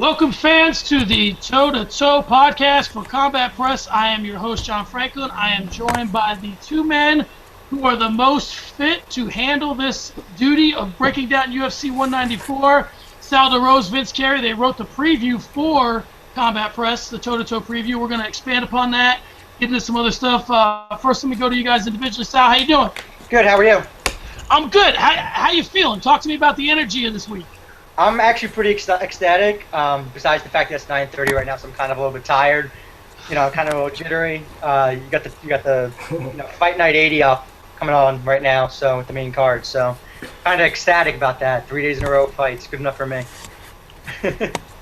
Welcome, fans, to the Toe to Toe podcast for Combat Press. I am your host, John Franklin. I am joined by the two men who are the most fit to handle this duty of breaking down UFC 194. Sal DeRose, Vince Carey. They wrote the preview for Combat Press, the Toe to Toe preview. We're going to expand upon that, get into some other stuff. First, let me go to you guys individually. Sal, how you doing? Good. How are you? I'm good. How you feeling? Talk to me about the energy of this week. I'm actually pretty ecstatic. Besides the fact that it's 9:30 right now, so I'm kind of a little bit tired. You know, kind of a little jittery. You got the Fight Night 80 up coming on right now, so with the main card. So kind of ecstatic about that. 3 days in a row fights, good enough for me.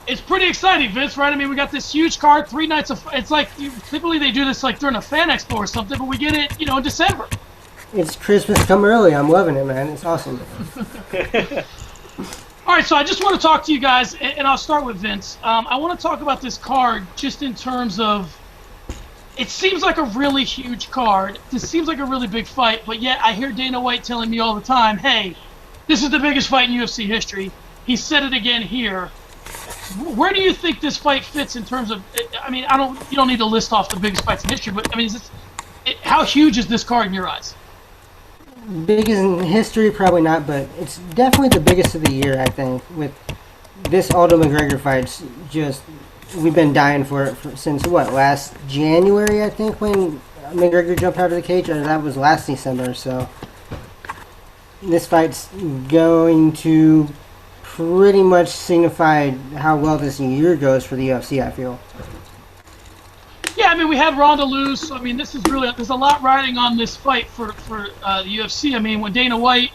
It's pretty exciting, Vince, right? I mean, we got this huge card, 3 nights of. It's like typically they do this like during a fan expo or something, but we get it, in December. It's Christmas come early. I'm loving it, man. It's awesome. All right, so I just want to talk to you guys, and I'll start with Vince. I want to talk about this card just in terms of it seems like a really huge card. This seems like a really big fight, but yet I hear Dana White telling me all the time, hey, this is the biggest fight in UFC history. He said it again here. Where do you think this fight fits in terms of, I mean, you don't need to list off the biggest fights in history, but I mean, how huge is this card in your eyes? Biggest in history, probably not, but it's definitely the biggest of the year, I think. With this Aldo McGregor fight, we've been dying for it since, last January, I think, when McGregor jumped out of the cage, or that was last December, so this fight's going to pretty much signify how well this year goes for the UFC, I feel. Yeah, I mean, we had Ronda lose, so I mean, there's a lot riding on this fight for the UFC. I mean, when Dana White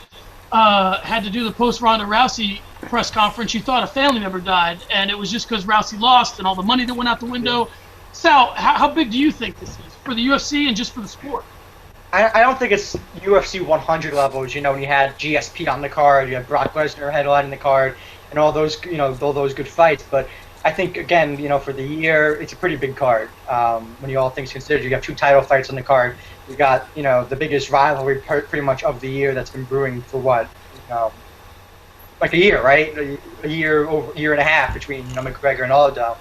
had to do the post-Ronda Rousey press conference, you thought a family member died, and it was just because Rousey lost and all the money that went out the window. Sal, how big do you think this is for the UFC and just for the sport? I don't think it's UFC 100 levels. When you had GSP on the card, you had Brock Lesnar headlining the card, and all those good fights, but I think, again, for the year, it's a pretty big card. When all things considered, you have 2 title fights on the card. You got, the biggest rivalry pretty much of the year that's been brewing for like a year, right? A year and a half between McGregor and Aldo,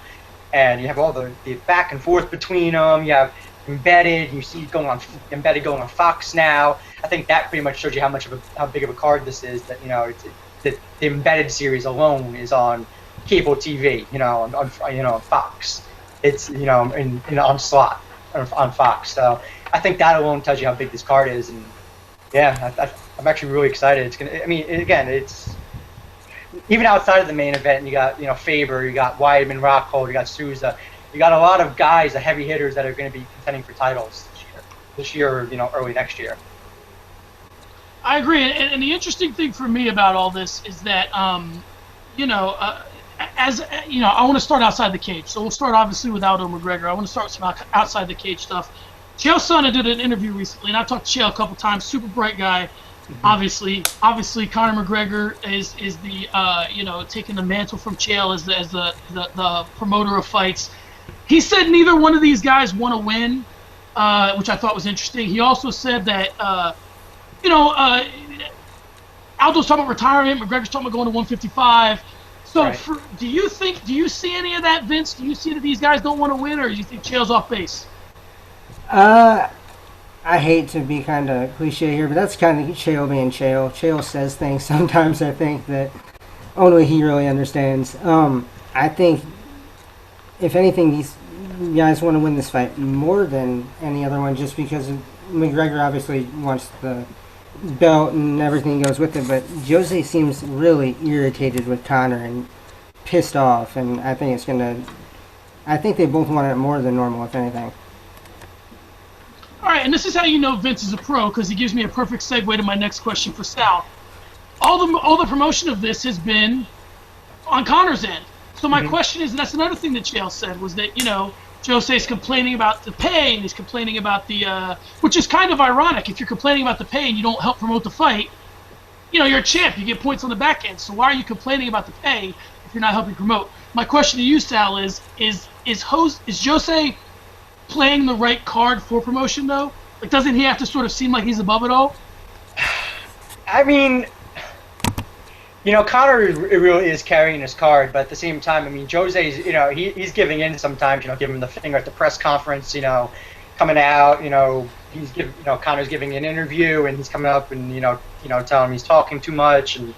and you have all the back and forth between them. You have Embedded. You see Embedded going on Fox now. I think that pretty much shows you how big of a card this is. That the Embedded series alone is on cable TV, on Fox. It's on slot on Fox. So I think that alone tells you how big this card is, and yeah, I'm actually really excited. It's gonna. I mean, again, it's even outside of the main event. You got Faber, you got Weidman, Rockhold, you got Souza. You got a lot of guys, the heavy hitters that are going to be contending for titles this year, or early next year. I agree, and the interesting thing for me about all this is that I want to start outside the cage. So we'll start obviously with Aldo McGregor. I want to start with some outside the cage stuff. Chael Sonnen did an interview recently, and I talked to Chael a couple times. Super bright guy, obviously. Obviously, Conor McGregor is the taking the mantle from Chael as the promoter of fights. He said neither one of these guys want to win, which I thought was interesting. He also said that Aldo's talking about retirement. McGregor's talking about going to 155. So, right. Do you see any of that, Vince? Do you see that these guys don't want to win, or do you think Chael's off base? I hate to be kind of cliche here, but that's kind of Chael being Chael. Chael says things sometimes I think that only he really understands. I think, if anything, these guys want to win this fight more than any other one, just because McGregor obviously wants the belt and everything goes with it, but Jose seems really irritated with Conor and pissed off, and I think they both want it more than normal, if anything. All right, and this is how you know Vince is a pro, because he gives me a perfect segue to my next question for Sal. All the promotion of this has been on Conor's end. So my question is, and that's another thing that Chael said, was that Jose's complaining about the pay, and he's complaining about the, which is kind of ironic. If you're complaining about the pay and you don't help promote the fight, you're a champ. You get points on the back end. So why are you complaining about the pay if you're not helping promote? My question to you, Sal, is Jose playing the right card for promotion, though? Like, doesn't he have to sort of seem like he's above it all? I mean, Conor it really is carrying his card, but at the same time, I mean, Jose's, he's giving in sometimes, giving him the finger at the press conference, coming out, Conor's giving an interview and he's coming up and, telling him he's talking too much and,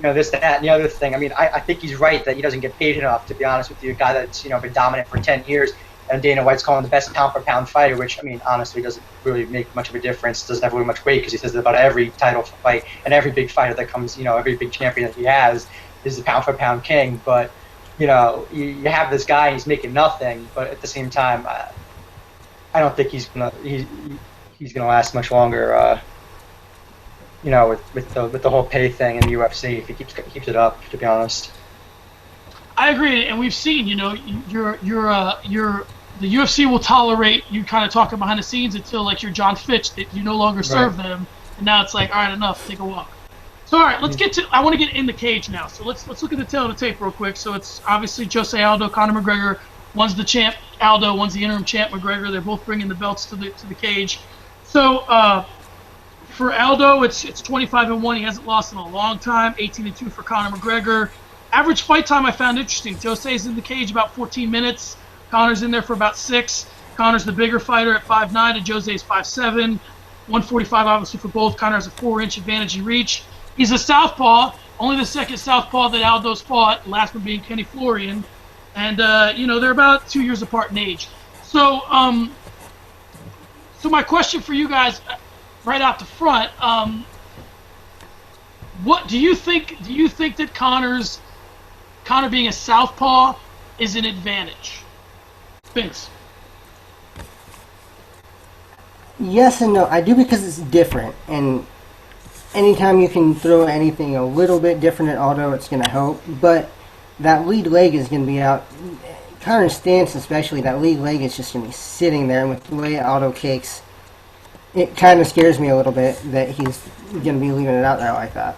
this, that, and the other thing. I mean, I think he's right that he doesn't get paid enough, to be honest with you, a guy that's, been dominant for 10 years. And Dana White's calling the best pound-for-pound fighter, which, I mean, honestly doesn't really make much of a difference. Doesn't have really much weight because he says that about every title fight and every big fighter that comes, every big champion that he has is the pound-for-pound king. But, you have this guy, he's making nothing. But at the same time, I don't think he's gonna last much longer. With the whole pay thing in the UFC, if he keeps it up, to be honest. I agree, and we've seen, the UFC will tolerate you kind of talking behind the scenes until, like, you're John Fitch, that you no longer serve them, and now it's like, all right, enough, take a walk. So, all right, let's get to. I want to get in the cage now. So let's look at the tail of the tape real quick. So it's obviously Jose Aldo, Conor McGregor. One's the champ, Aldo. One's the interim champ, McGregor. They're both bringing the belts to the cage. So for Aldo, it's 25-1. He hasn't lost in a long time. 18-2 for Conor McGregor. Average fight time I found interesting. Jose's in the cage about 14 minutes. Conor's in there for about 6. Conor's the bigger fighter at 5'9", and Jose's 5'7". 145 obviously for both. Conor has a 4-inch advantage in reach. He's a southpaw, only the second southpaw that Aldo's fought, the last one being Kenny Florian. And, they're about 2 years apart in age. So, so my question for you guys, right out the front, what do you think that Conor being a southpaw is an advantage? Vince. Yes and no. I do, because it's different, and anytime you can throw anything a little bit different at Aldo, it's going to help. But that lead leg is going to be out. Conor's stance, especially, that lead leg is just going to be sitting there, and with the way Aldo kicks, it kind of scares me a little bit that he's going to be leaving it out there like that.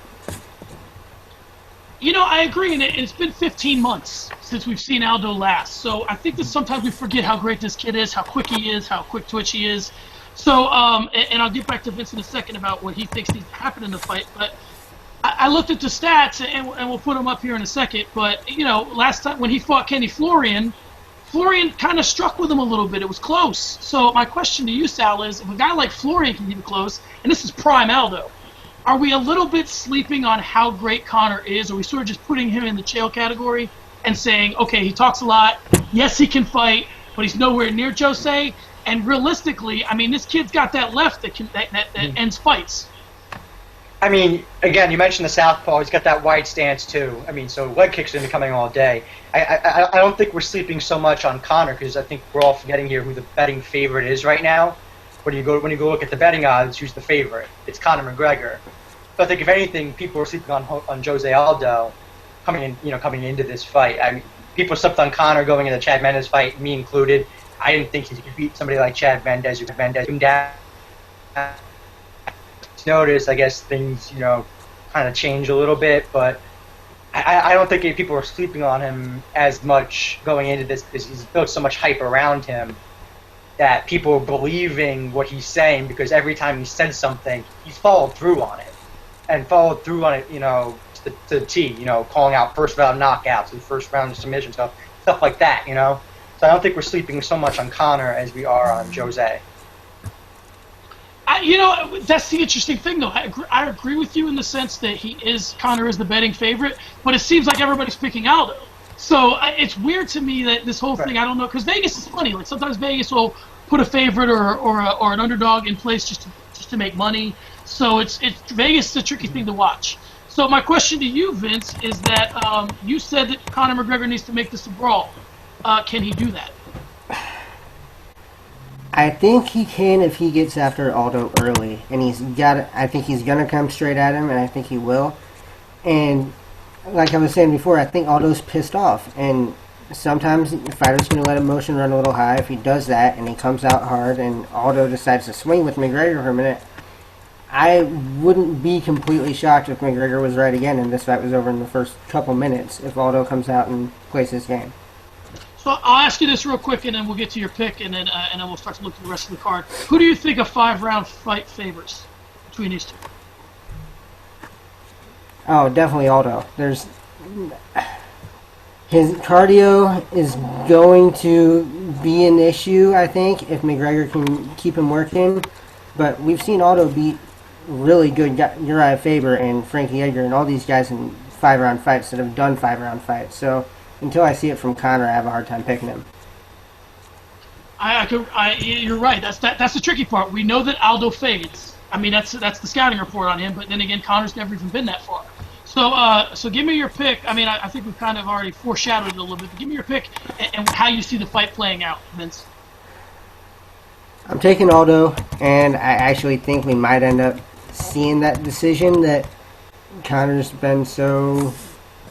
I agree, and it's been 15 months since we've seen Aldo last. So I think that sometimes we forget how great this kid is, how quick he is, how quick twitch he is. So, and I'll get back to Vince in a second about what he thinks needs to happen in the fight. But I looked at the stats, and we'll put them up here in a second. But, last time when he fought Kenny Florian kind of struck with him a little bit. It was close. So my question to you, Sal, is if a guy like Florian can keep it close, and this is prime Aldo, are we a little bit sleeping on how great Conor is? Or are we sort of just putting him in the Chael category and saying, okay, he talks a lot. Yes, he can fight, but he's nowhere near Jose. And realistically, I mean, this kid's got that left that ends fights. I mean, again, you mentioned the southpaw. He's got that wide stance too. I mean, so leg kicks are going to be coming all day. I don't think we're sleeping so much on Conor, because I think we're all forgetting here who the betting favorite is right now. When you go look at the betting odds, who's the favorite? It's Conor McGregor. So I think if anything, people are sleeping on Jose Aldo coming into this fight. I mean, people slept on Conor going into the Chad Mendes fight, me included. I didn't think he could beat somebody like Chad Mendes, who Mendes him down. Notice, I guess things kind of change a little bit, but I don't think people are sleeping on him as much going into this, because he's built so much hype around him that people are believing what he's saying, because every time he said something, he's followed through on it. And followed through on it, to the T, calling out first round knockouts and first round submission stuff like that, So I don't think we're sleeping so much on Conor as we are on Jose. That's the interesting thing, though. I agree with you in the sense that Conor is the betting favorite, but it seems like everybody's picking Aldo. So it's weird to me that this whole thing, I don't know, because Vegas is funny. Like, sometimes Vegas will put a favorite or an underdog in place just to make money. So it's Vegas is a tricky thing to watch. So my question to you, Vince, is that you said that Conor McGregor needs to make this a brawl. Can he do that? I think he can if he gets after Aldo early, and I think he's gonna come straight at him, and I think he will. And like I was saying before, I think Aldo's pissed off, and sometimes the fighter's gonna let emotion run a little high. If he does that and he comes out hard, and Aldo decides to swing with McGregor for a minute, I wouldn't be completely shocked if McGregor was right again and this fight was over in the first couple minutes if Aldo comes out and plays his game. So I'll ask you this real quick, and then we'll get to your pick, and then we'll start to look at the rest of the card. Who do you think a 5-round fight favors between these two? Oh, definitely Aldo. His cardio is going to be an issue, I think, if McGregor can keep him working. But we've seen Aldo beat really good Uriah Faber and Frankie Edgar and all these guys in 5-round fights that have done 5-round fights. So until I see it from Conor, I have a hard time picking him. You're right. That's the tricky part. We know that Aldo fades. I mean, that's the scouting report on him. But then again, Conor's never even been that far. So give me your pick. I mean, I think we've kind of already foreshadowed it a little bit. But give me your pick and how you see the fight playing out, Vince. I'm taking Aldo, and I actually think we might end up seeing that decision that Conor's been so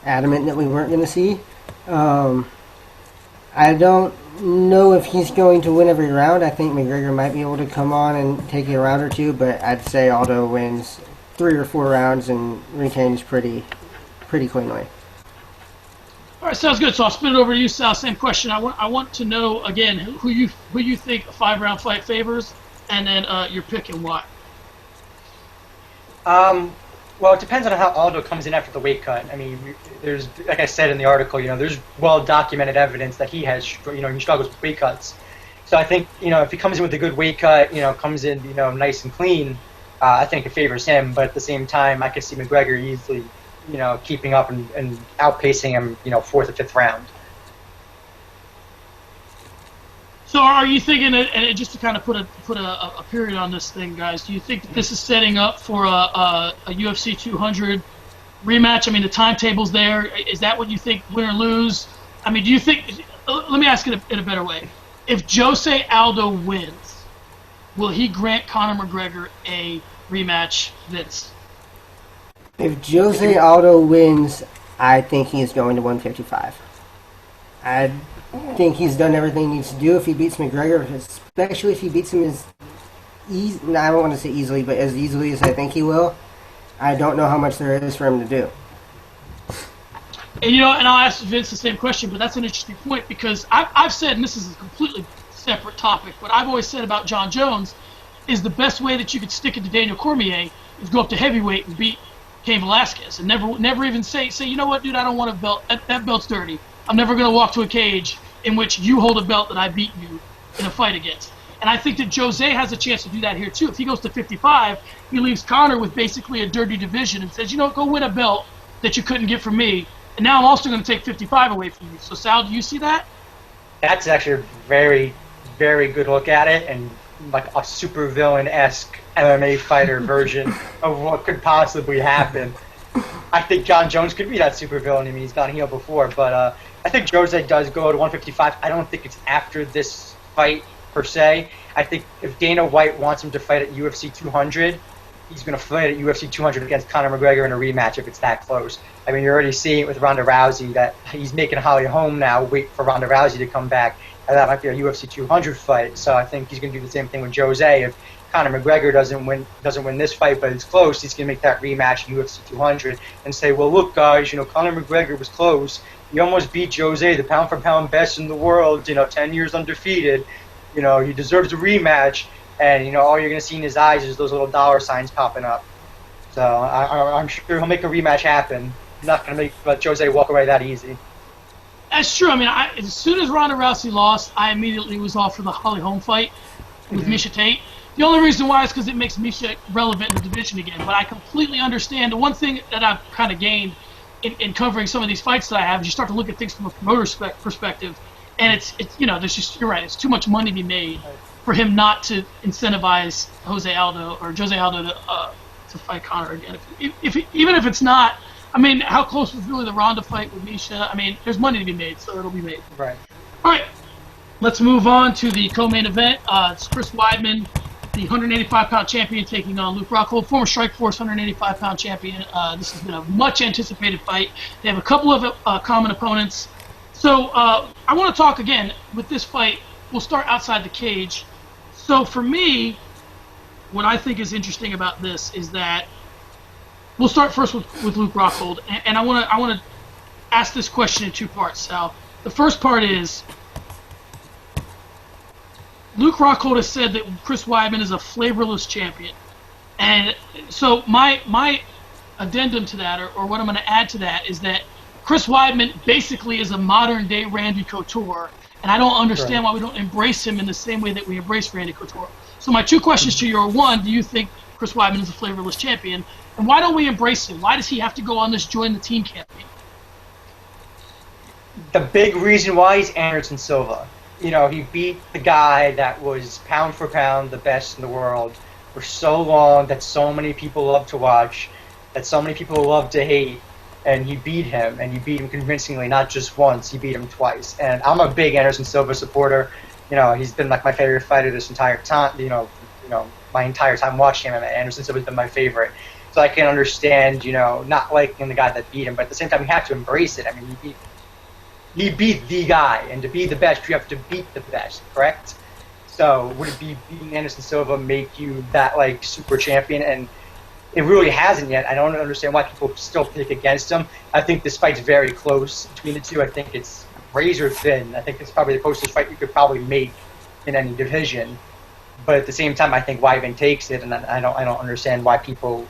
adamant that we weren't going to see. I don't know if he's going to win every round. I think McGregor might be able to come on and take a round or two, but I'd say Aldo wins 3 or 4 rounds and retains pretty cleanly. All right, sounds good. So I'll spin it over to you, Sal. Same question. I want to know again who you think a 5-round fight favors, and then your pick and why. Well, it depends on how Aldo comes in after the weight cut. I mean, there's, like I said in the article, there's well-documented evidence that he has, he struggles with weight cuts. So I think, if he comes in with a good weight cut, comes in, nice and clean, I think it favors him. But at the same time, I could see McGregor easily, keeping up and outpacing him, 4th or 5th round. So are you thinking, and just to kind of put a period on this thing, guys, do you think that this is setting up for a UFC 200 rematch? I mean, the timetable's there. Is that what you think, win or lose? I mean, do you think, let me ask it in a better way. If Jose Aldo wins, will he grant Conor McGregor a rematch, Vince? If Jose Aldo wins, I think he's going to 155. I think he's done everything he needs to do if he beats McGregor, especially if he beats him I don't want to say easily, but as easily as I think he will. I don't know how much there is for him to do. And and I'll ask Vince the same question, but that's an interesting point because I've said, and this is a completely separate topic, but I've always said about John Jones is the best way that you could stick it to Daniel Cormier is go up to heavyweight and beat Cain Velasquez and never even say, you know what, dude, I don't want a belt. That belt's dirty. I'm never going to walk to a cage in which you hold a belt that I beat you in a fight against. And I think that Jose has a chance to do that here, too. If he goes to 55, he leaves Conor with basically a dirty division and says, go win a belt that you couldn't get from me. And now I'm also going to take 55 away from you. So, Sal, do you see that? That's actually a very, very good look at it, and like a supervillain-esque MMA fighter version of what could possibly happen. I think John Jones could be that supervillain. I mean, he's gone heel before, but I think Jose does go to 155. I don't think it's after this fight, per se. I think if Dana White wants him to fight at UFC 200, he's going to fight at UFC 200 against Conor McGregor in a rematch if it's that close. I mean, you're already seeing it with Ronda Rousey that he's making Holly Holm now wait for Ronda Rousey to come back, and that might be a UFC 200 fight. So I think he's going to do the same thing with Jose. If Conor McGregor doesn't win this fight, but it's close, he's going to make that rematch in UFC 200 and say, well, look, guys, Conor McGregor was close. He almost beat Jose, the pound-for-pound best in the world, 10 years undefeated. He deserves a rematch. And, all you're going to see in his eyes is those little dollar signs popping up. So I'm sure he'll make a rematch happen. He's not going to let Jose walk away that easy. That's true. I mean, as soon as Ronda Rousey lost, I immediately was off for the Holly Holm fight with Miesha Tate. The only reason why is because it makes Miesha relevant in the division again. But I completely understand. The one thing that I've kind of gained in covering some of these fights that I have is you start to look at things from a promoter's perspective. And it's there's just, you're right, it's too much money to be made for him not to incentivize Jose Aldo to fight Conor again. Even if it's not, I mean, how close was really the Ronda fight with Miesha? I mean, there's money to be made, so it'll be made. Right. All right, let's move on to the co-main event. It's Chris Weidman, the 185-pound champion, taking on Luke Rockhold, former Strikeforce 185-pound champion. This has been a much-anticipated fight. They have a couple of common opponents. So I want to talk again with this fight. We'll start outside the cage. So for me, what I think is interesting about this is that we'll start first with Luke Rockhold, and I want to ask this question in 2 parts, Sal. The first part is Luke Rockhold has said that Chris Weidman is a flavorless champion, and so my addendum to that, or what I'm going to add to that, is that Chris Weidman basically is a modern-day Randy Couture, and I don't understand why we don't embrace him in the same way that we embrace Randy Couture. So my two questions to you are, one, do you think Chris Weidman is a flavorless champion? And why don't we embrace him? Why does he have to go on this join the team campaign? The big reason why is Anderson Silva. You know, he beat the guy that was pound for pound the best in the world for so long, that so many people love to watch, that so many people love to hate, and he beat him, and he beat him convincingly, not just once, he beat him twice. And I'm a big Anderson Silva supporter. You know, he's been like my favorite fighter this entire time, you know, my entire time watching him, and Anderson Silva's been my favorite. So I can understand, you know, not liking the guy that beat him, but at the same time, you have to embrace it. I mean, he beat the guy, and to be the best, you have to beat the best, correct? So would it be beating Anderson Silva make you that, like, super champion? And it really hasn't yet. I don't understand why people still pick against him. I think this fight's very close between the two. I think it's razor thin. I think it's probably the closest fight you could probably make in any division. But at the same time, I think Weidman takes it, and I don't understand why people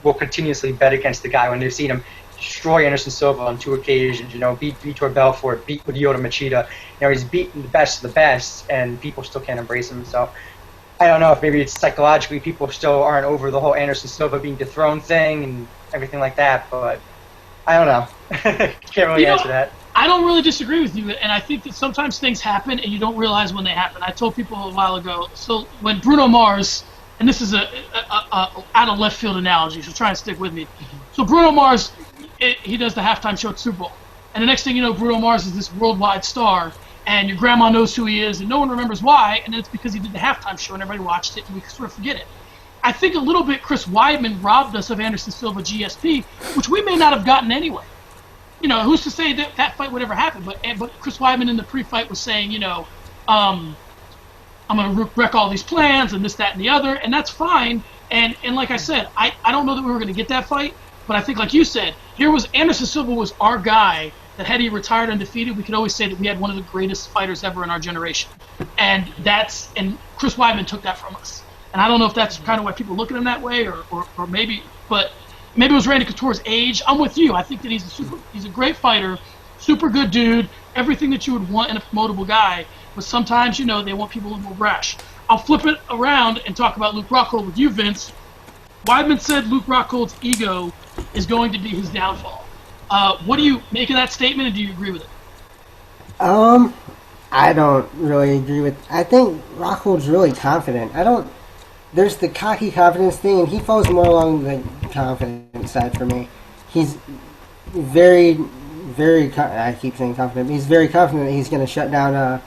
will continuously bet against the guy when they've seen him destroy Anderson Silva on 2 occasions, you know, beat Vitor Belfort, beat Lyoto Machida. You know, he's beaten the best of the best, and people still can't embrace him. So I don't know if maybe it's psychologically people still aren't over the whole Anderson Silva being dethroned thing and everything like that, but I don't know. Can't really answer that. I don't really disagree with you, and I think that sometimes things happen and you don't realize when they happen. I told people a while ago, so when Bruno Mars, and this is a out of left field analogy, so try and stick with me. So Bruno Mars, he does the halftime show at Super Bowl, and the next thing you know, Bruno Mars is this worldwide star, and your grandma knows who he is, and no one remembers why, and it's because he did the halftime show and everybody watched it, and we sort of forget it. I think a little bit Chris Weidman robbed us of Anderson Silva GSP, which we may not have gotten anyway. You know, who's to say that that fight would ever happen? But Chris Weidman in the pre-fight was saying, you know, I'm going to wreck all these plans and this, that, and the other, and that's fine. And like I said, I don't know that we were going to get that fight, but I think, like you said, here was Anderson Silva was our guy that had he retired undefeated, we could always say that we had one of the greatest fighters ever in our generation. And Chris Weidman took that from us. And I don't know if that's kind of why people look at him that way, or maybe, but maybe it was Randy Couture's age. I'm with you. I think that he's a great fighter, super good dude, everything that you would want in a promotable guy. But sometimes, you know, they want people a little more brash. I'll flip it around and talk about Luke Rockhold with you, Vince. Weidman said Luke Rockhold's ego is going to be his downfall. What do you make of that statement, and do you agree with it? I don't really agree with. I think Rockhold's really confident. There's the cocky confidence thing, and he falls more along the confident side for me. He's very, very. I keep saying confident. But he's very confident that he's going to shut down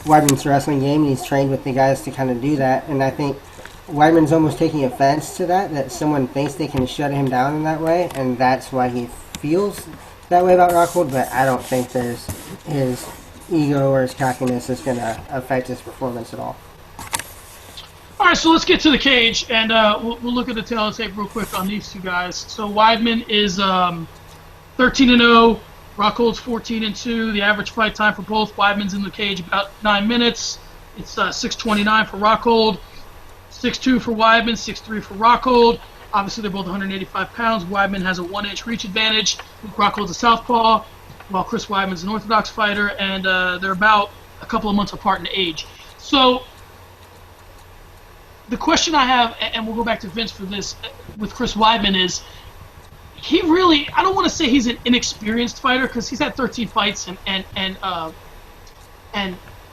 Weidman's wrestling game, and he's trained with the guys to kind of do that. And I think Weidman's almost taking offense to that someone thinks they can shut him down in that way, and that's why he feels that way about Rockhold. But I don't think there's his ego or his cockiness is going to affect his performance at all. All right, so let's get to the cage, and we'll look at the tape real quick on these two guys. So Weidman is 13-0, Rockhold's 14-2. The average fight time for both, Weidman's in the cage about 9 minutes. It's 6:29 for Rockhold, 6'2" for Weidman, 6'3" for Rockhold. Obviously, they're both 185 pounds. Weidman has a 1-inch reach advantage. Luke Rockhold's a southpaw, while Chris Weidman's an orthodox fighter, and they're about a couple of months apart in age. So the question I have, and we'll go back to Vince for this, with Chris Weidman is, he really, I don't want to say he's an inexperienced fighter, because he's had 13 fights, and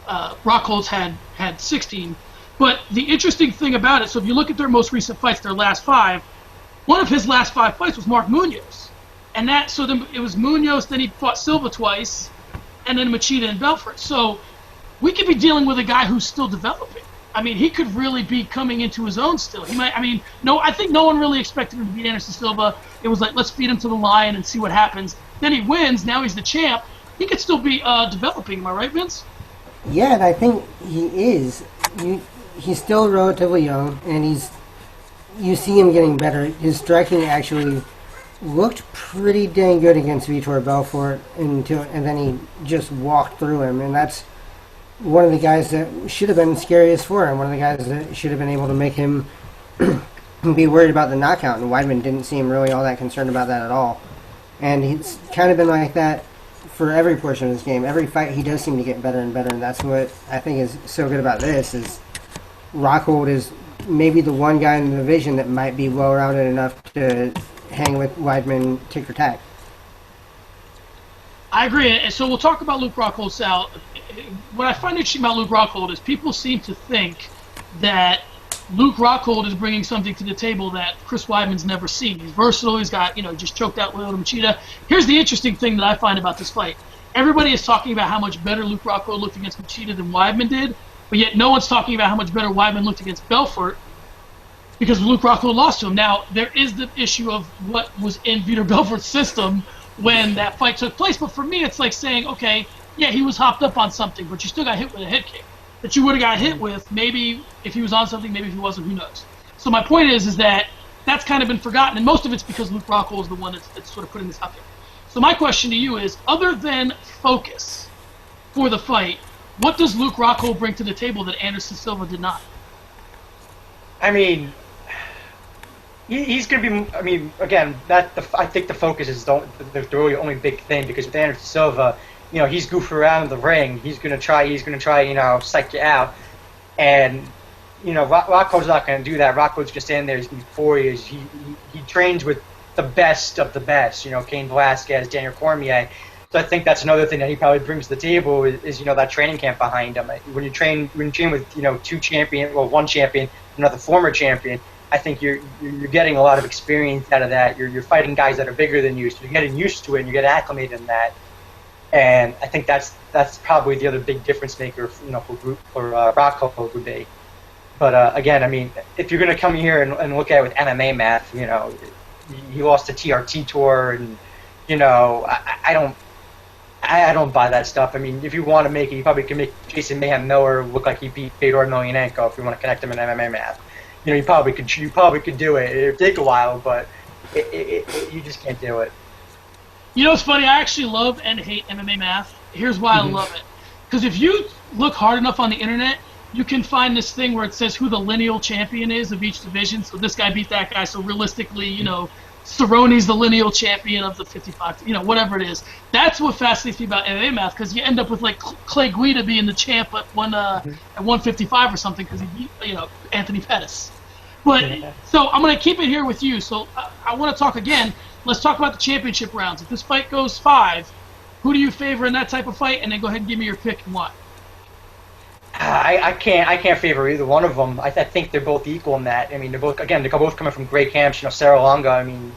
Rockhold's had 16. But the interesting thing about it, so if you look at their most recent fights, their last 5, one of his last 5 fights was Mark Munoz. And then it was Munoz, then he fought Silva twice, and then Machida and Belfort. So we could be dealing with a guy who's still developing. I mean, he could really be coming into his own still. I think no one really expected him to beat Anderson Silva. It was like, let's feed him to the lion and see what happens. Then he wins, now he's the champ. He could still be developing, am I right, Vince? Yeah, and I think he is. He's still relatively young, and you see him getting better. His striking actually looked pretty dang good against Vitor Belfort, and then he just walked through him, and that's one of the guys that should have been scariest for him, one of the guys that should have been able to make him be worried about the knockout, and Weidman didn't seem really all that concerned about that at all. And he's kind of been like that for every portion of this game. Every fight, he does seem to get better and better, and that's what I think is so good about this, is Rockhold is maybe the one guy in the division that might be well-rounded enough to hang with Weidman tick for tack. I agree, and so we'll talk about Luke Rockhold, Sal. What I find interesting about Luke Rockhold is people seem to think that Luke Rockhold is bringing something to the table that Chris Weidman's never seen. He's versatile. He's got, just choked out Lyoto Machida. Here's the interesting thing that I find about this fight. Everybody is talking about how much better Luke Rockhold looked against Machida than Weidman did, but yet no one's talking about how much better Weidman looked against Belfort because Luke Rockhold lost to him. Now, there is the issue of what was in Vitor Belfort's system when that fight took place, but for me, it's like saying, okay, yeah, he was hopped up on something, but you still got hit with a head kick that you would have got hit with, maybe if he was on something, maybe if he wasn't, who knows. So my point is that that's kind of been forgotten, and most of it's because Luke Rockhold is the one that's sort of putting this out there. So my question to you is, other than focus for the fight, what does Luke Rockhold bring to the table that Anderson Silva did not? I mean, he's going to be. I mean, again, I think the focus is the really only big thing, because with Anderson Silva, he's goofing around in the ring. He's gonna try, psych you out. And, Rockhold's not gonna do that. Rockhold's gonna stand there. He's gonna be poised. He trains with the best of the best. Cain Velasquez, Daniel Cormier. So I think that's another thing that he probably brings to the table is that training camp behind him. When you train with one champion, another former champion, I think you're getting a lot of experience out of that. You're fighting guys that are bigger than you, so you're getting used to it and you get acclimated in that. And I think that's probably the other big difference maker, for Rockhold would be. But again, I mean, if you're going to come here and look at it with MMA math, he lost the TRT tour, and I don't buy that stuff. I mean, if you want to make it, you probably can make Jason Mayhem Miller look like he beat Fedor Emelianenko if you want to connect him in MMA math. You probably could do it. It'd take a while, but you just can't do it. It's funny, I actually love and hate MMA math. Here's why I love it. Because if you look hard enough on the internet, you can find this thing where it says who the lineal champion is of each division. So this guy beat that guy, so realistically, Cerrone's the lineal champion of the 55, whatever it is. That's what fascinates me about MMA math, because you end up with, like, Clay Guida being the champ at 155 or something, because he beat, Anthony Pettis. But, so I'm going to keep it here with you. So I want to talk again. Let's talk about the championship rounds. If this fight goes 5, who do you favor in that type of fight? And then go ahead and give me your pick and why. I can't favor either one of them. I think they're both equal in that. I mean, they're both coming from great camps. Sarah Longa, I mean,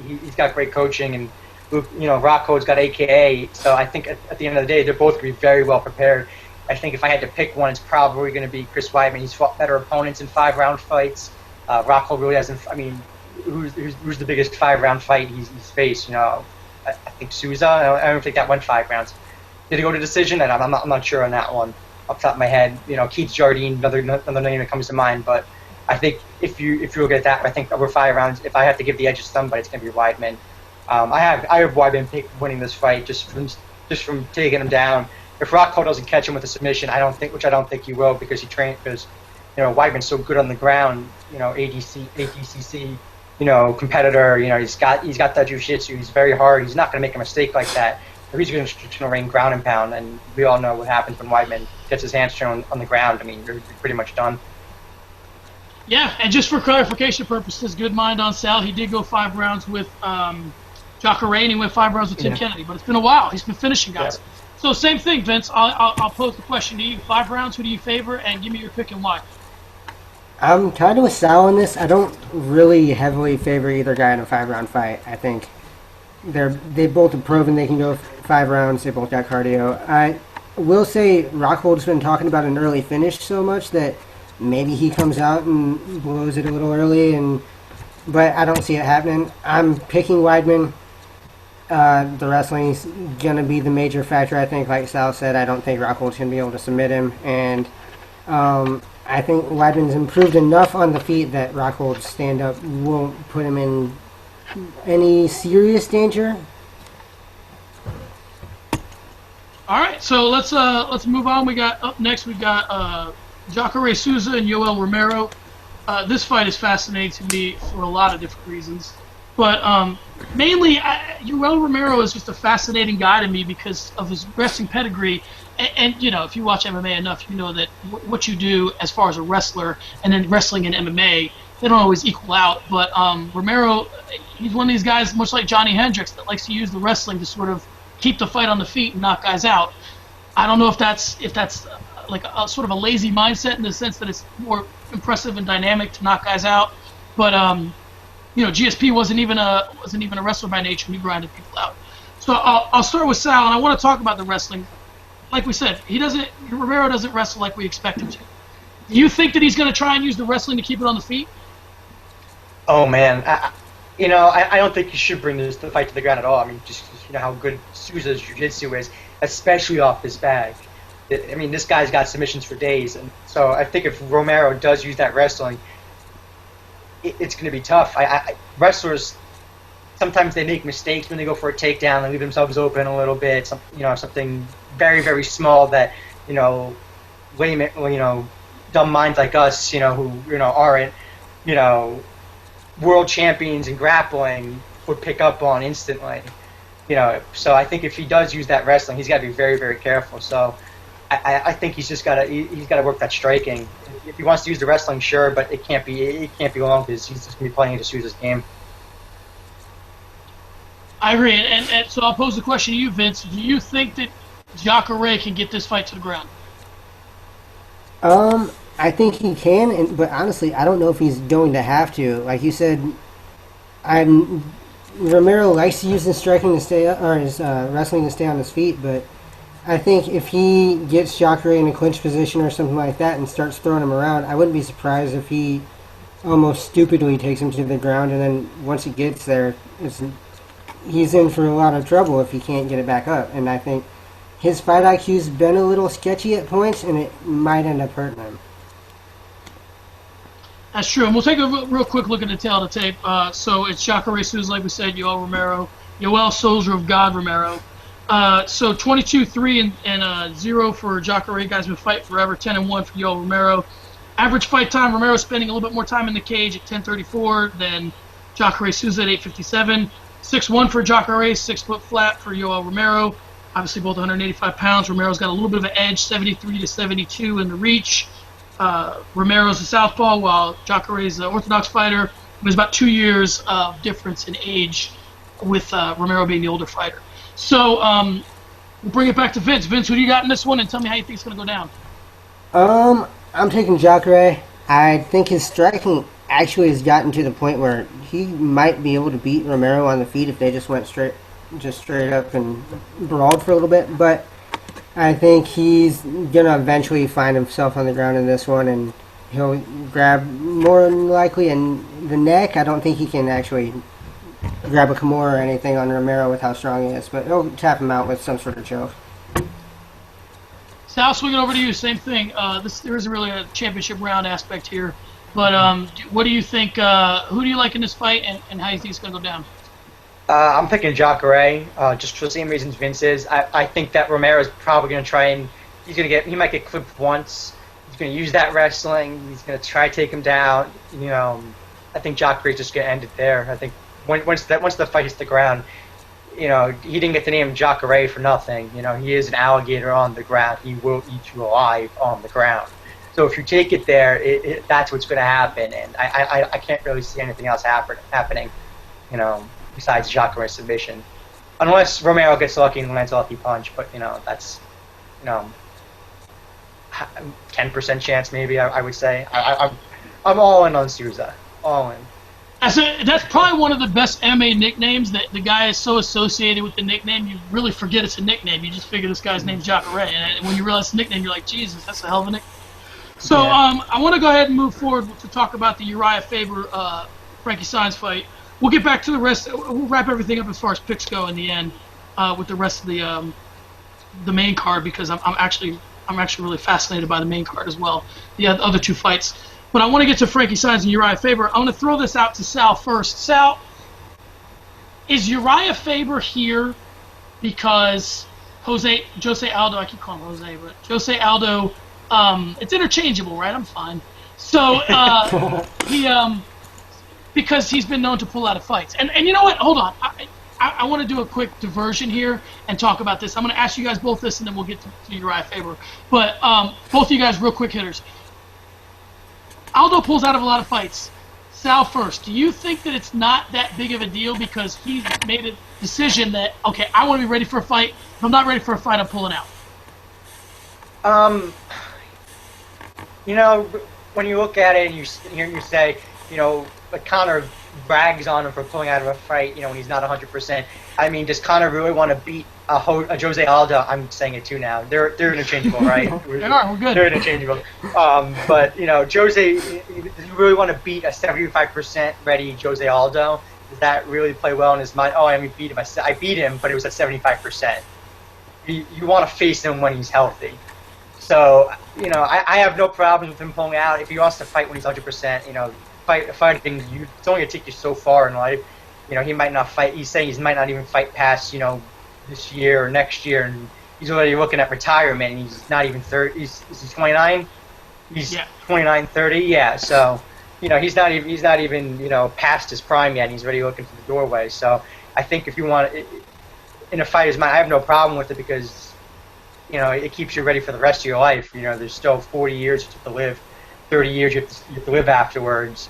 he's got great coaching, and Rockhold's got AKA. So I think at the end of the day, they're both going to be very well prepared. I think if I had to pick one, it's probably going to be Chris Weidman. He's fought better opponents in 5-round fights. Rockhold really hasn't. I mean, who's the biggest 5-round fight he's faced? I think Souza. I don't think that went 5 rounds. Did he go to decision? And I'm not sure on that one off the top of my head. Keith Jardine, another name that comes to mind. But I think if you look at that, I think over 5 rounds, if I have to give the edge to somebody, it's going to be Weidman. I have Weidman winning this fight just from taking him down. If Rockhold doesn't catch him with a submission, I don't think he will, because Weidman's so good on the ground. ADCC. Competitor. He's got that jiu-jitsu. He's very hard. He's not going to make a mistake like that. He's going to rain ground and pound, and we all know what happens when Weidman gets his hands thrown on the ground. I mean, you're pretty much done. Yeah, and just for clarification purposes, good mind on Sal. He did go 5 rounds with Jacare, and he went 5 rounds with Tim Kennedy. But it's been a while. He's been finishing guys. Yeah. So same thing, Vince. I'll pose the question to you. 5 rounds, who do you favor? And give me your pick and why. I'm kind of with Sal on this. I don't really heavily favor either guy in a 5-round fight. I think they both have proven they can go 5 rounds. They both got cardio. I will say Rockhold's been talking about an early finish so much that maybe he comes out and blows it a little early, but I don't see it happening. I'm picking Weidman. The wrestling's going to be the major factor, I think. Like Sal said, I don't think Rockhold's going to be able to submit him. And I think Weidman's improved enough on the feet that Rockhold's stand-up won't put him in any serious danger. All right, so let's move on. Up next we got Jacare Souza and Yoel Romero. this fight is fascinating to me for a lot of different reasons. But mainly, Yoel Romero is just a fascinating guy to me because of his wrestling pedigree. And you know, if you watch MMA enough, you know that what you do as far as a wrestler and then wrestling and MMA, they don't always equal out. But Romero, he's one of these guys, much like Johnny Hendricks, that likes to use the wrestling to sort of keep the fight on the feet and knock guys out. I don't know if that's like a sort of a lazy mindset in the sense that it's more impressive and dynamic to knock guys out. But you know, GSP wasn't even a wrestler by nature, and he grinded people out. So I'll start with Sal, and I want to talk about the wrestling. Like we said, Romero doesn't wrestle like we expect him to. Do you think that he's going to try and use the wrestling to keep it on the feet? Oh man, I don't think you should bring the fight to the ground at all. I mean, just you know how good Souza's jiu-jitsu is, especially off his bag. I mean, this guy's got submissions for days, and so I think if Romero does use that wrestling, it's going to be tough. Wrestlers, sometimes they make mistakes when they go for a takedown. They leave themselves open a little bit. Something very, very small that dumb minds like us, who aren't, world champions in grappling would pick up on instantly. So I think if he does use that wrestling, he's got to be very, very careful. So I think he's got to work that striking. If he wants to use the wrestling, sure, but it can't be long because he's just going to be playing into Souza's game. I agree, and so I'll pose the question to you, Vince. Do you think that Jacare can get this fight to the ground? I think he can, but honestly, I don't know if he's going to have to. Like you said, Romero likes to use his striking to stay, or his wrestling to stay on his feet, but I think if he gets Jacare in a clinch position or something like that and starts throwing him around, I wouldn't be surprised if he almost stupidly takes him to the ground, and then once he gets there, he's in for a lot of trouble if he can't get it back up. And I think his fight IQ's been a little sketchy at points, and it might end up hurting him. That's true, and we'll take a real quick look at the tail of the tape. So it's Jacare Souza, like we said, Yoel Romero, Yoel Soldier of God Romero. So 22-3 and 0 for Jacare. Guys been fighting forever. 10-1 for Yoel Romero. Average fight time, Romero spending a little bit more time in the cage at 10:34 than Jacare Souza at 8:57. 6'1 for Jacare, 6 foot flat for Yoel Romero. Obviously both 185 pounds. Romero's got a little bit of an edge, 73-72 in the reach. Romero's a southpaw, while Jacare's an orthodox fighter. There's about 2 years of difference in age, with Romero being the older fighter. So we'll bring it back to Vince. Vince, who do you got in this one, and tell me how you think it's going to go down? I'm taking Jacare. I think his striking actually has gotten to the point where he might be able to beat Romero on the feet if they just went straight up and brawled for a little bit. But I think he's gonna eventually find himself on the ground in this one, and he'll grab more than likely in the neck. I don't think he can actually grab a Kimura or anything on Romero with how strong he is, but he'll tap him out with some sort of choke. Sal, swinging over to you, same thing. There isn't really a championship round aspect here, but what do you think? Who do you like in this fight, and how do you think it's going to go down? I'm picking Jacare, just for the same reasons Vince is. I think that Romero's probably going to try and he might get clipped once. He's going to use that wrestling. He's going to try to take him down. I think Jacare's just going to end it there. I think once the fight hits the ground, he didn't get the name Jacare for nothing. He is an alligator on the ground. He will eat you alive on the ground. So if you take it there, that's what's going to happen. And I can't really see anything else happening, besides Jacare's submission. Unless Romero gets lucky and lands a lucky punch. But, that's, 10% chance maybe, I would say. I'm all in on Souza. All in. That's probably one of the best MMA nicknames, that the guy is so associated with the nickname, you really forget it's a nickname. You just figure this guy's name's Jacare. And when you realize it's a nickname, you're like, Jesus, that's a hell of a nickname. So yeah. I want to go ahead and move forward to talk about the Uriah Faber Frankie Saenz fight. We'll get back to the rest. We'll wrap everything up as far as picks go in the end with the rest of the main card, because I'm actually really fascinated by the main card as well, the other two fights. But I want to get to Frankie Saenz and Uriah Faber. I want to throw this out to Sal first. Sal, is Uriah Faber here because Jose Aldo, I keep calling him Jose, but Jose Aldo, it's interchangeable, right? I'm fine. So he because he's been known to pull out of fights. And you know what? Hold on. I want to do a quick diversion here and talk about this. I'm going to ask you guys both this, and then we'll get to Uriah Faber. But both of you guys, real quick hitters. Aldo pulls out of a lot of fights. Sal first. Do you think that it's not that big of a deal because he's made a decision that, okay, I want to be ready for a fight. If I'm not ready for a fight, I'm pulling out? You know, when you look at it and you say, you know, like Conor brags on him for pulling out of a fight, you know, when he's not 100%. I mean, does Conor really want to beat a Jose Aldo? I'm saying it too now. They're interchangeable, right? They are. We're good. They're interchangeable. But you know, Jose, does he really want to beat a 75% ready Jose Aldo? Does that really play well in his mind? Oh, I beat him. I beat him, but it was at 75%. You want to face him when he's healthy. So, you know, I have no problems with him pulling out. If he wants to fight when he's 100%, you know, fighting, it's only going to take you so far in life. You know, he might not fight. He's saying he might not even fight past, you know, this year or next year, and he's already looking at retirement. And he's not even 30. Is he 29? He's 29, 30. Yeah. So, you know, he's not even you know, past his prime yet. And he's already looking for the doorway. So, I think if you want in a fighter's mind, I have no problem with it because, you know, it keeps you ready for the rest of your life. You know, there's still 40 years you have to live, 30 years you have to live afterwards.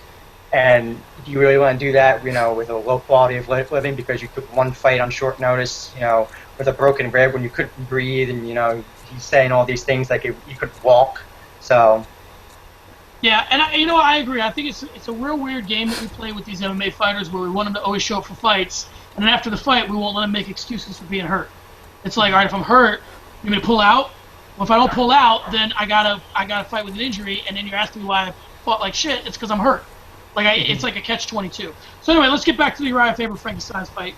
And do you really want to do that, you know, with a low quality of living because you took one fight on short notice, you know, with a broken rib when you couldn't breathe, and, you know, he's saying all these things like you couldn't walk. So. Yeah, and you know, I agree. I think it's a real weird game that we play with these MMA fighters where we want them to always show up for fights, and then after the fight we won't let them make excuses for being hurt. It's like, all right, if I'm hurt, you want me to pull out? Well, if I don't pull out, then I gotta fight with an injury, and then you're asking me why I fought like shit. It's because I'm hurt. It's like a catch-22. So anyway, let's get back to the Uriah Faber Frankie Saenz fight.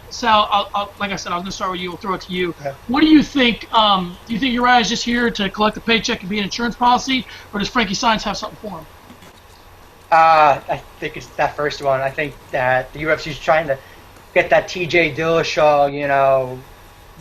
Sal, like I said, I was going to start with you. We'll throw it to you. Yeah. What do you think? Do you think Uriah is just here to collect a paycheck and be an insurance policy, or does Frankie Saenz have something for him? I think it's that first one. I think that the UFC is trying to get that TJ Dillashaw, you know,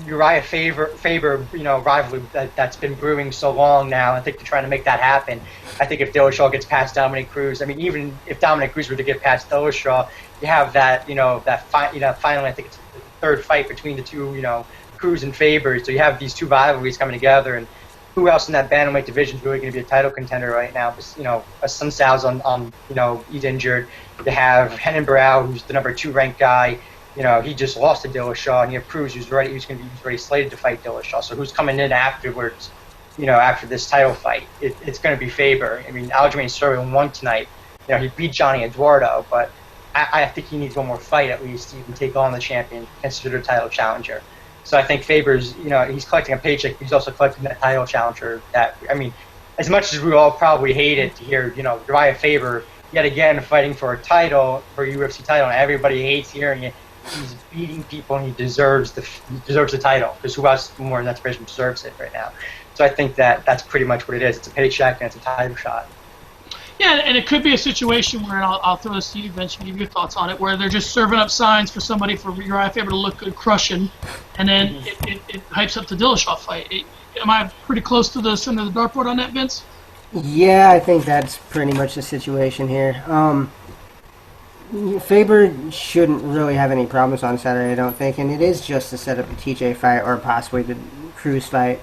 Uriah Faber, you know, rivalry that's been brewing so long now. I think they're trying to make that happen. I think if Dillashaw gets past Dominic Cruz, I mean, even if Dominic Cruz were to get past Dillashaw, you have that, you know, finally, I think it's the third fight between the two, you know, Cruz and Faber. So you have these two rivalries coming together, and who else in that bantamweight division is really going to be a title contender right now? Because, you know, Sun Sal's on, you know, he's injured. They have Renan Barão, who's the number 2 ranked guy. You know, he just lost to Dillashaw, and you have Cruz, who's already slated to fight Dillashaw. So who's coming in afterwards? You know, after this title fight, it's going to be Faber. I mean, Aljamain Sterling won tonight. You know, he beat Johnny Eduardo, but I think he needs one more fight at least to even take on the champion, considered a title challenger. So I think Faber's, you know, he's collecting a paycheck. He's also collecting that title challenger. That, I mean, as much as we all probably hated to hear, you know, Uriah Faber yet again fighting for a title, for a UFC title, and everybody hates hearing it. He's beating people, and he deserves the title, because who else more in that division deserves it right now? So I think that's pretty much what it is. It's a paycheck and it's a title shot. Yeah, and it could be a situation where, and I'll throw this to you, Vince, and give your thoughts on it, where they're just serving up signs for somebody for Uriah Faber to look good crushing, and then it hypes up the Dillashaw fight. Am I pretty close to the center of the dartboard on that, Vince? Yeah, I think that's pretty much the situation here. Faber shouldn't really have any problems on Saturday, I don't think, and it is just to set up the TJ fight or possibly the Cruz fight.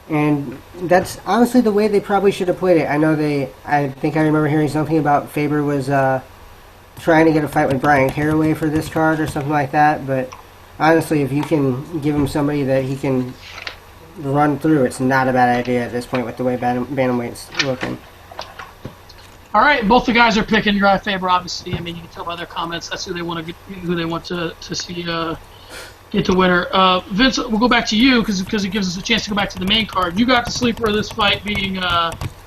And that's honestly the way they probably should have played it. I think I remember hearing something about Faber was trying to get a fight with Brian Caraway for this card or something like that, but honestly, if you can give him somebody that he can run through, it's not a bad idea at this point with the way Bantamweight's looking. All right, both the guys are picking Uriah Faber. Obviously, I mean, you can tell by their comments that's who they want to see get the winner. Vince, we'll go back to you because it gives us a chance to go back to the main card. You got the sleeper of this fight being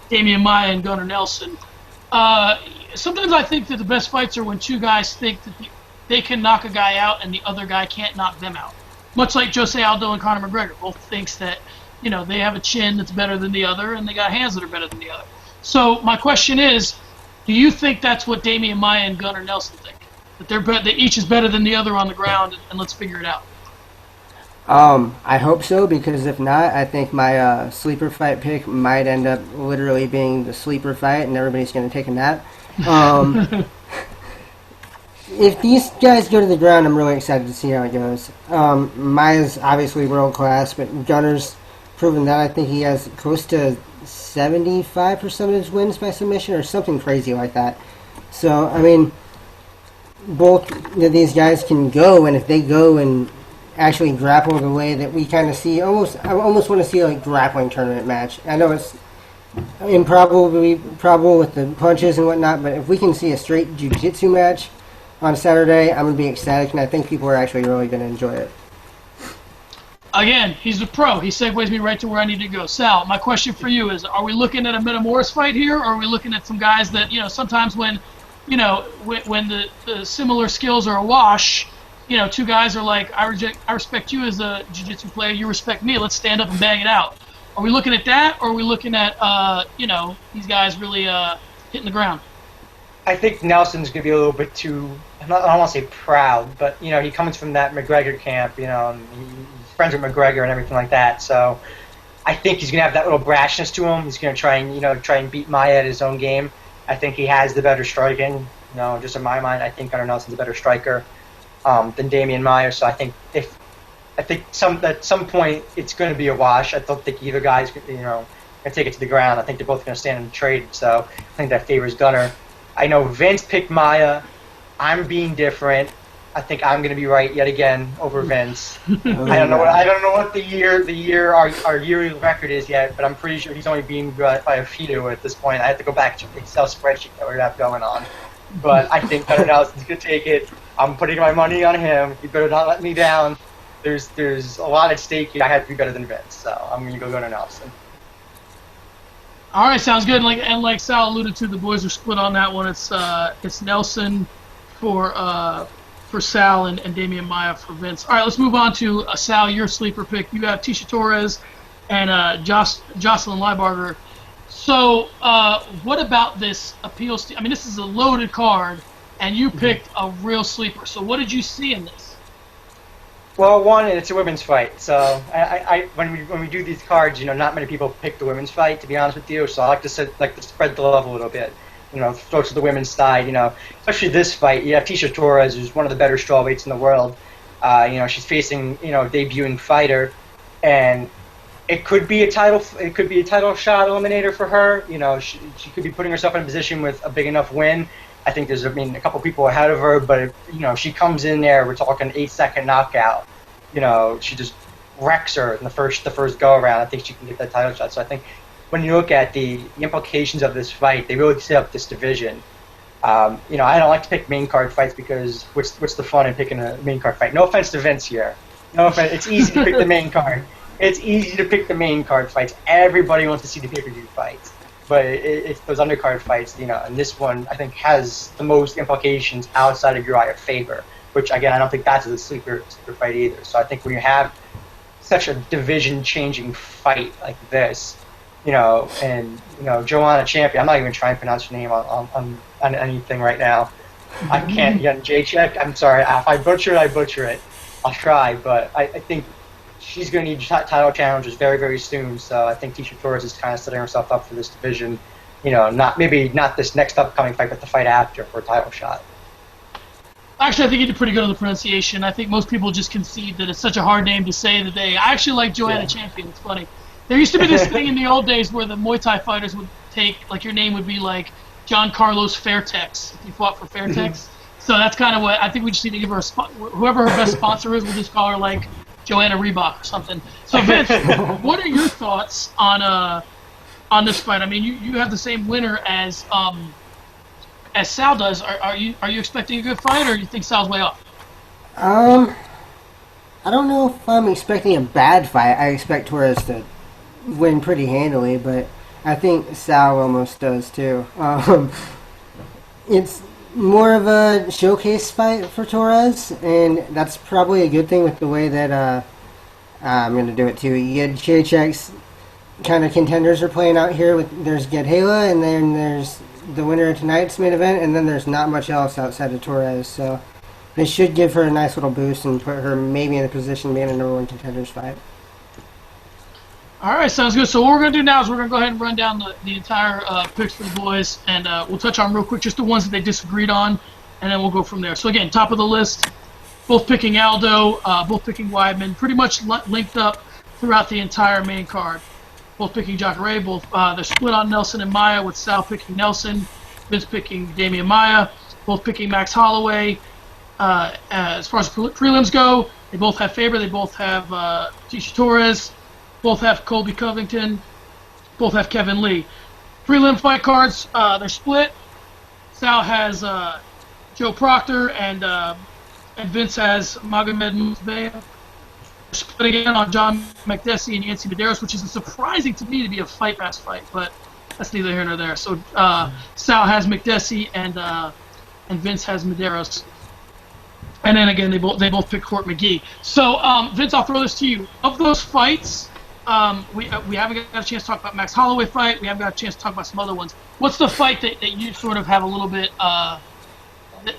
Damian Maia and Gunnar Nelson. Sometimes I think that the best fights are when two guys think that they can knock a guy out and the other guy can't knock them out. Much like Jose Aldo and Conor McGregor, both thinks that, you know, they have a chin that's better than the other and they got hands that are better than the other. So my question is, do you think that's what Damian Maia and Gunnar Nelson think? That that each is better than the other on the ground, and let's figure it out? I hope so, because if not, I think my sleeper fight pick might end up literally being the sleeper fight, and everybody's going to take a nap. If these guys go to the ground, I'm really excited to see how it goes. Maya's obviously world class, but Gunner's proven that. I think he has close to 75% of his wins by submission or something crazy like that. So, I mean, both of these guys can go, and if they go and actually grapple the way that we kind of see, I almost want to see a grappling tournament match. I know it's probable with the punches and whatnot, but if we can see a straight jiu-jitsu match on Saturday, I'm going to be ecstatic, and I think people are actually really going to enjoy it. Again, he's a pro. He segues me right to where I need to go. Sal, my question for you is, are we looking at a Metamoris fight here, or are we looking at some guys that, sometimes when the similar skills are a wash, two guys are like, I respect you as a jiu-jitsu player, you respect me, let's stand up and bang it out. Are we looking at that, or are we looking at, these guys really hitting the ground? I think Nelson's going to be a little bit too, I don't want to say proud, but, he comes from that McGregor camp, and he's friends with McGregor and everything like that, so I think he's going to have that little brashness to him. He's going to try and beat Maia at his own game. I think he has the better striking. Just in my mind, I think Gunnar Nelson's a better striker than Damian Maia. So I think at some point it's going to be a wash. I don't think either guy's going to take it to the ground. I think they're both going to stand and trade. So I think that favors Gunnar. I know Vince picked Maia. I'm being different. I think I'm going to be right yet again over Vince. I don't know what our yearly record is yet, but I'm pretty sure he's only being by a few at this point. I have to go back to the Excel spreadsheet that we have going on. But I think Gunnar Nelson's going to take it. I'm putting my money on him. You better not let me down. There's a lot at stake here. I have to be better than Vince, so I'm going to go Gunnar Nelson. All right, sounds good. Like Sal alluded to, the boys are split on that one. It's Nelson for Sal and Damian Maia for Vince. All right, let's move on to Sal, your sleeper pick. You have Tisha Torres and Jocelyn Leibarger. So what about this appeals to? I mean, this is a loaded card, and you picked a real sleeper. So what did you see in this? Well, one, it's a women's fight. So when we do these cards, not many people pick the women's fight, to be honest with you. So I like to spread the love a little bit. Throw to the women's side, especially this fight. You have Tisha Torres, who's one of the better strawweights in the world. She's facing, a debuting fighter, and it could be a title shot eliminator for her. She could be putting herself in a position with a big enough win. I think there's, a couple people ahead of her, but if she comes in there, we're talking 8-second knockout. She just wrecks her in the first go around. I think she can get that title shot. So I think when you look at the implications of this fight, they really set up this division. I don't like to pick main card fights because what's the fun in picking a main card fight? No offense to Vince here. No offense. It's easy to pick the main card. It's easy to pick the main card fights. Everybody wants to see the pay-per-view fights. But it's those undercard fights, and this one, I think, has the most implications outside of Uriah Faber, which, again, I don't think that's a sleeper fight either. So I think when you have such a division-changing fight like this, and Joanna Champion, I'm not even trying to pronounce her name on anything right now. I can't get J-check. I'm sorry. If I butcher it, I butcher it. I'll try, but I think she's going to need title challenges very, very soon. So I think Tisha Torres is kind of setting herself up for this division. Not this next upcoming fight, but the fight after for a title shot. Actually, I think you did pretty good on the pronunciation. I think most people just concede that it's such a hard name to say that I actually like Joanna Champion. It's funny. There used to be this thing in the old days where the Muay Thai fighters would take, your name would be like John Carlos Fairtex if you fought for Fairtex. So that's kind of what I think we just need to give her whoever her best sponsor is, we'll just call her like Joanna Reebok or something. So Vince, what are your thoughts on this fight? I mean, you have the same winner as Sal does. Are you expecting a good fight, or do you think Sal's way off? I don't know if I'm expecting a bad fight. I expect Torres to win pretty handily, but I think Sal almost does too. It's more of a showcase fight for Torres, and that's probably a good thing with the way that I'm going to do it too. You get Jacek's kind of contenders are playing out here. There's Gedhela, and then there's the winner of tonight's main event, and then there's not much else outside of Torres. So This should give her a nice little boost and put her maybe in a position to be in a number one contenders fight. All right, sounds good. So what we're going to do now is we're going to go ahead and run down the entire picks for the boys, and we'll touch on real quick just the ones that they disagreed on, and then we'll go from there. So again, top of the list, both picking Aldo, both picking Weidman, pretty much linked up throughout the entire main card. Both picking Jacare, they're split on Nelson and Maia, with Sal picking Nelson, Vince picking Damian Maia, both picking Max Holloway. As far as prelims go, they both have Faber, they both have Tisha Torres, both have Colby Covington, both have Kevin Lee. Prelim fight cards, they're split. Sal has Joe Proctor, and Vince has Magomed Musbeh. Split again on John McDessie and Yancy Medeiros, which is surprising to me to be a fight pass fight, but that's neither here nor there. So Sal has McDessie, and Vince has Medeiros. And then again, they both picked Court McGee. So Vince, I'll throw this to you. Of those fights, we haven't got a chance to talk about Max Holloway fight. We haven't got a chance to talk about some other ones. What's the fight that you sort of have a little bit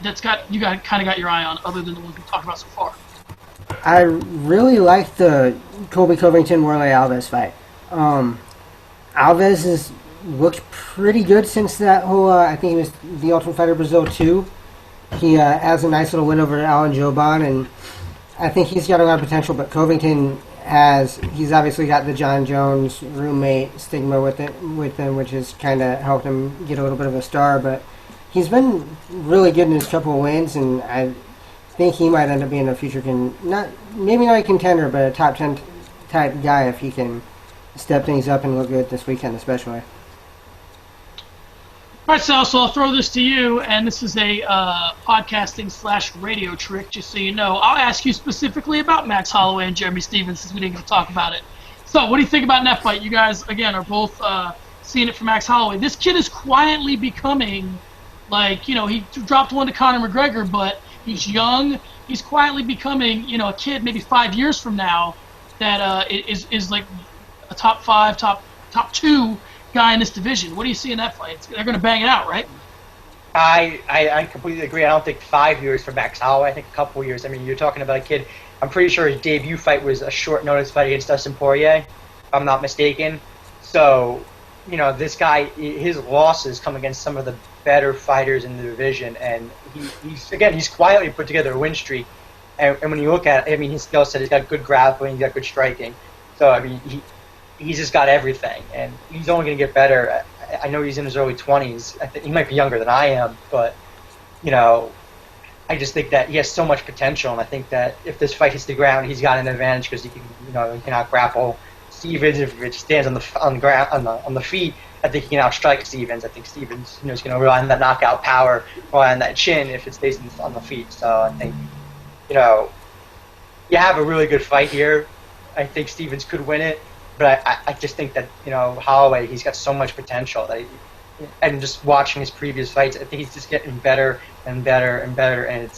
that's got kind of got your eye on, other than the ones we talked about so far? I really like the Colby Covington-Warley Alves fight. Alves has looked pretty good since that whole, I think it was the Ultimate Fighter Brazil 2. He has a nice little win over Alan Joban, and I think he's got a lot of potential, but Covington he's obviously got the John Jones roommate stigma with him, which has kind of helped him get a little bit of a star, but he's been really good in his couple of wins, and I think he might end up being a future maybe not a contender, but a top 10 type guy if he can step things up and look good this weekend especially. All right, Sal, so I'll throw this to you, and this is a podcasting/radio trick, just so you know. I'll ask you specifically about Max Holloway and Jeremy Stephens, since we didn't get to talk about it. So what do you think about that fight? You guys, again, are both seeing it for Max Holloway. This kid is quietly becoming, he dropped one to Conor McGregor, but he's young. He's quietly becoming, a kid maybe 5 years from now that is like a top 5, top 2 guy in this division. What do you see in that fight? They're going to bang it out, right? I completely agree. I don't think 5 years for Max Holloway. I think a couple years. I mean, you're talking about a kid. I'm pretty sure his debut fight was a short notice fight against Dustin Poirier, if I'm not mistaken. So, this guy, his losses come against some of the better fighters in the division, and he's quietly put together a win streak. And when you look at it, his skill set, he's got good grappling, he's got good striking. So, he's just got everything, and he's only going to get better. I know he's in his early 20s. I think he might be younger than I am, but, I just think that he has so much potential, and I think that if this fight hits the ground, he's got an advantage because he can out-grapple Stephens. If it stands on the ground, on the feet, I think he can outstrike Stephens. I think Stephens, is going to rely on that knockout power, rely on that chin if it stays on the feet. So I think, you have a really good fight here. I think Stephens could win it. But I just think that, Holloway, he's got so much potential. And just watching his previous fights, I think he's just getting better and better and better. And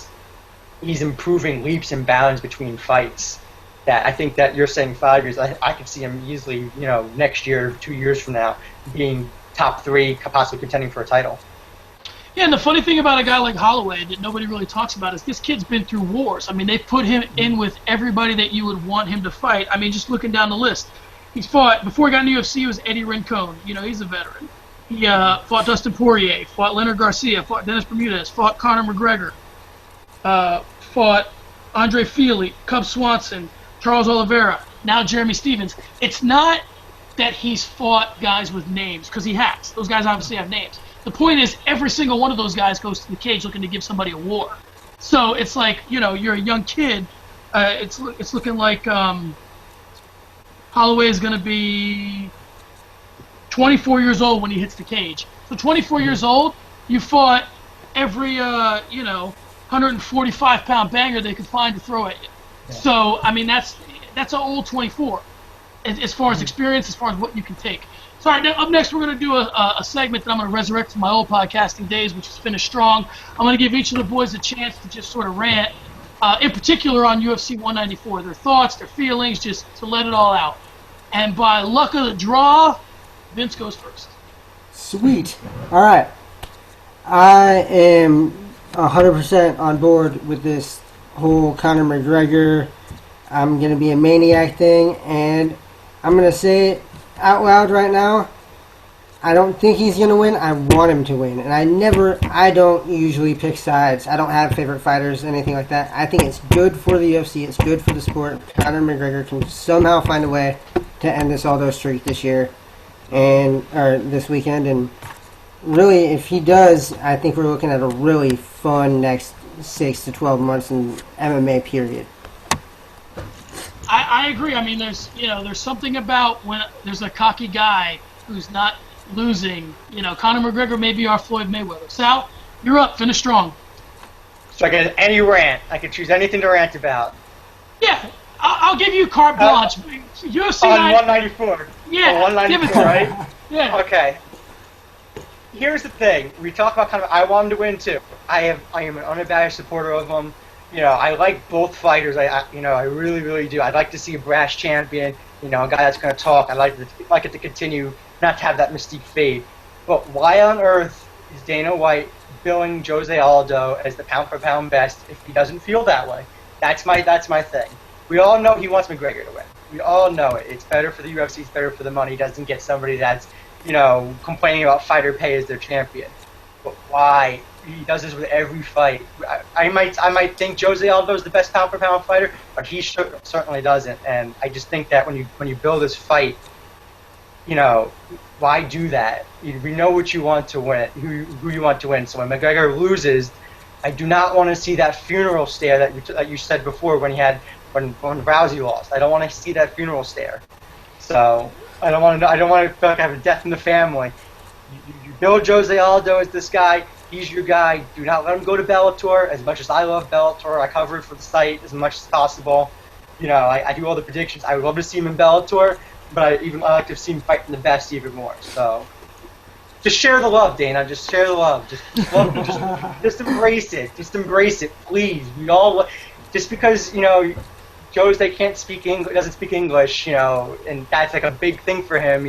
he's improving leaps and bounds between fights. That I think that you're saying 5 years, I could see him easily, next year, 2 years from now, being top 3, possibly contending for a title. Yeah, and the funny thing about a guy like Holloway that nobody really talks about is this kid's been through wars. They put him in with everybody that you would want him to fight. Just looking down the list. He's fought, before he got in the UFC, it was Eddie Rincon. He's a veteran. He fought Dustin Poirier, fought Leonard Garcia, fought Dennis Bermudez, fought Conor McGregor, fought Andre Fili, Cub Swanson, Charles Oliveira, now Jeremy Stephens. It's not that he's fought guys with names, because he has. Those guys obviously have names. The point is, every single one of those guys goes to the cage looking to give somebody a war. So it's like, you're a young kid. It's looking like Holloway is going to be 24 years old when he hits the cage. So 24 years old, you fought every, 145-pound banger they could find to throw at you. Yeah. So, that's an old 24 as far as experience, as far as what you can take. So, all right, up next we're going to do a segment that I'm going to resurrect from my old podcasting days, which is Finish Strong. I'm going to give each of the boys a chance to just sort of rant, in particular on UFC 194, their thoughts, their feelings, just to let it all out. And by luck of the draw, Vince goes first. Sweet. All right. I am 100% on board with this whole Conor McGregor, I'm going to be a maniac thing, and I'm going to say it out loud right now. I don't think he's going to win. I want him to win. And I don't usually pick sides. I don't have favorite fighters, anything like that. I think it's good for the UFC. It's good for the sport. Conor McGregor can somehow find a way to end this Aldo streak this year or this weekend. And really, if he does, I think we're looking at a really fun next 6 to 12 months in MMA period. I agree. I mean, there's something about when there's a cocky guy who's not losing. Conor McGregor may be our Floyd Mayweather. Sal, you're up. Finish strong. So I get any rant. I can choose anything to rant about. Yeah, I'll give you carte blanche. UFC on 194. Yeah, 194, right? Yeah. Okay. Here's the thing. We talk about I want him to win too. I am an unabashed supporter of him. I like both fighters. I really, really do. I'd like to see a brash champion. A guy that's going to talk. I'd like it to continue, not to have that mystique fade. But why on earth is Dana White billing Jose Aldo as the pound-for-pound best if he doesn't feel that way? That's my thing. We all know he wants McGregor to win. We all know it. It's better for the UFC. It's better for the money. He doesn't get somebody that's complaining about fighter pay as their champion. But why? He does this with every fight. I might think Jose Aldo is the best pound-for-pound fighter, but he certainly doesn't. And I just think that when you build this fight, why do that? We know what you want to win, who you want to win. So when McGregor loses, I do not want to see that funeral stare that you said before when Rousey lost. I don't want to see that funeral stare. So I don't want to feel like I have a death in the family. You build Jose Aldo as this guy. He's your guy. Do not let him go to Bellator. As much as I love Bellator, I cover it for the site as much as possible. I do all the predictions. I would love to see him in Bellator, but I like to see him fighting the best even more. So just share the love, Dana. Just share the love. Just embrace it. Just embrace it, please. We all just because Jose can't speak English, doesn't speak English, and that's like a big thing for him,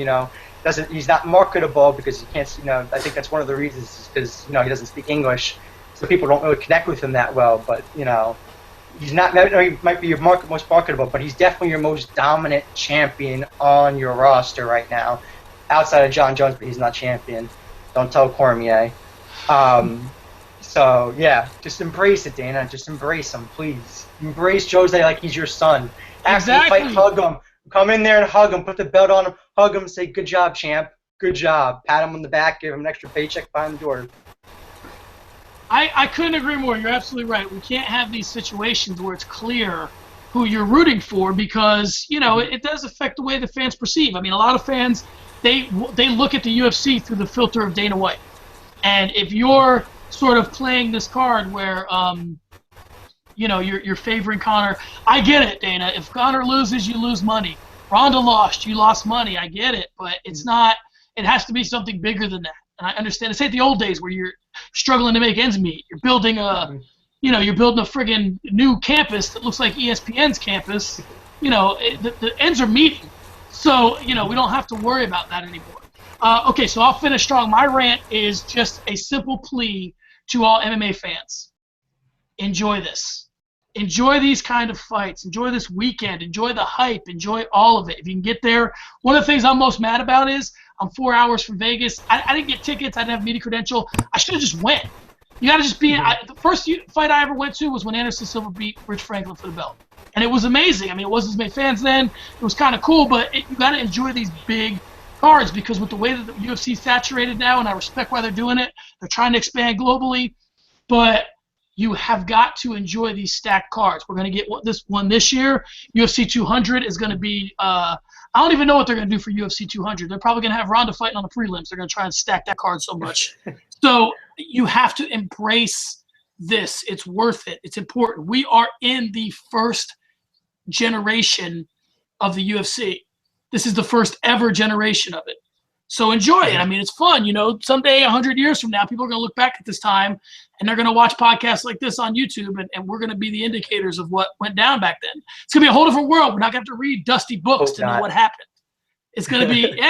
he's not marketable because he can't, I think that's one of the reasons because, he doesn't speak English, so people don't really connect with him that well, but, he's not, he might be your most marketable, but he's definitely your most dominant champion on your roster right now, outside of John Jones, but he's not champion. Don't tell Cormier. So, yeah, just embrace it, Dana. Just embrace him, please. Embrace Jose like he's your son. After the fight, hug him. Come in there and hug him. Put the belt on him. Hug him. Say, good job, champ. Good job. Pat him on the back. Give him an extra paycheck behind the door. I couldn't agree more. You're absolutely right. We can't have these situations where it's clear who you're rooting for because, it does affect the way the fans perceive. I mean, a lot of fans, they look at the UFC through the filter of Dana White. And if you're sort of playing this card where, you're favoring Conor. I get it, Dana. If Conor loses, you lose money. Ronda lost, you lost money. I get it, but it's not. It has to be something bigger than that. And I understand. It's like the old days where you're struggling to make ends meet. You're building you're building a friggin' new campus that looks like ESPN's campus. The ends are meeting. So we don't have to worry about that anymore. Okay, so I'll finish strong. My rant is just a simple plea to all MMA fans. Enjoy this. Enjoy these kind of fights. Enjoy this weekend. Enjoy the hype. Enjoy all of it. If you can get there. One of the things I'm most mad about is I'm 4 hours from Vegas. I didn't get tickets. I didn't have media credential. I should have just went. You got to just be the first fight I ever went to was when Anderson Silva beat Rich Franklin for the belt. And it was amazing. I mean, it wasn't as many fans then. It was kind of cool, but you got to enjoy these big cards because with the way that the UFC is saturated now, and I respect why they're doing it, they're trying to expand globally, but you have got to enjoy these stacked cards. We're going to get this one this year. UFC 200 is going to be I don't even know what they're going to do for UFC 200. They're probably going to have Ronda fighting on the prelims. They're going to try and stack that card so much. So you have to embrace this. It's worth it. It's important. We are in the first generation of the UFC. This is the first ever generation of it. So enjoy it. I mean, it's fun. Someday, 100 years from now, people are going to look back at this time and they're going to watch podcasts like this on YouTube, and we're going to be the indicators of what went down back then. It's going to be a whole different world. We're not going to have to read dusty books to know what happened. It's going to be,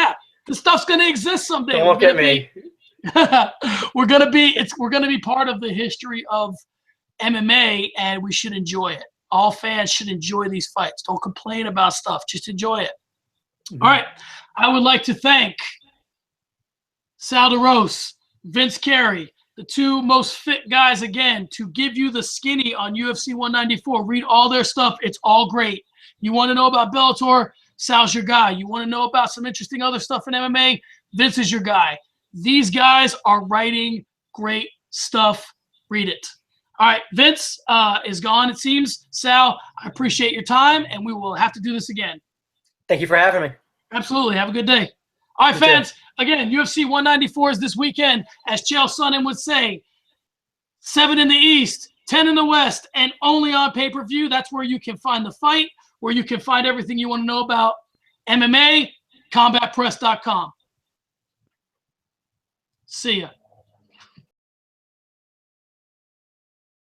this stuff's going to exist someday. Don't look at me. we're gonna be part of the history of MMA, and we should enjoy it. All fans should enjoy these fights. Don't complain about stuff. Just enjoy it. Mm-hmm. All right. I would like to thank Sal DeRose, Vince Carey, the two most fit guys, again, to give you the skinny on UFC 194. Read all their stuff. It's all great. You want to know about Bellator? Sal's your guy. You want to know about some interesting other stuff in MMA? Vince is your guy. These guys are writing great stuff. Read it. All right, Vince is gone, it seems. Sal, I appreciate your time, and we will have to do this again. Thank you for having me. Absolutely. Have a good day. All right, You fans, again, UFC 194 is this weekend. As Chael Sonnen would say, 7 in the East, 10 in the West, and only on pay-per-view. That's where you can find the fight, where you can find everything you want to know about MMA, combatpress.com. See ya.